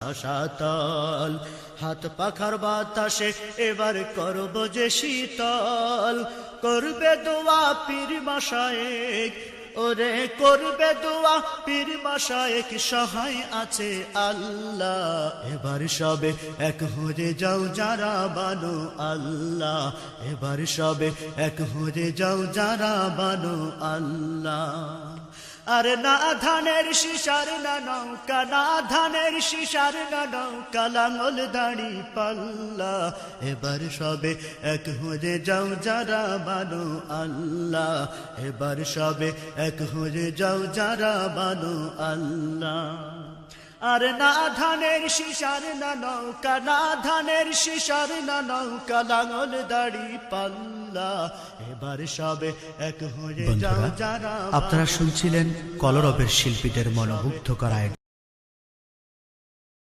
আশাতল হাত পাখার বাতাসে এবার করব যে শীতল, করবে দোয়া পীর মাশায়েখ, ওরে করবে দোয়া পীর মাশায়েখ, সহায় আছে আল্লাহ। এবার সবে এক হয়ে যাও যারা বানো আল্লাহ, এবার সবে এক হয়ে যাও যারা বানো আল্লাহ। আর না ধানের শিশার না নৌকা, না ধানের শিশার না নৌকা, লাঙল দাড়ি পাল্লা, এবার সবে এক হয়ে যাও যারা বানো আল্লাহ, এবার সবে এক হয়ে যাও যারা বানো আল্লাহ। আর না ধানের শিশার না নৌকা, না ধানের শিশার না নৌকা, লাঙল দাড়ি পাল্লা, এবার সবে এক হয়ে যাও যারা। আপনারা শুনছিলেন কলরবের শিল্পীদের মনোমুগ্ধ করা এক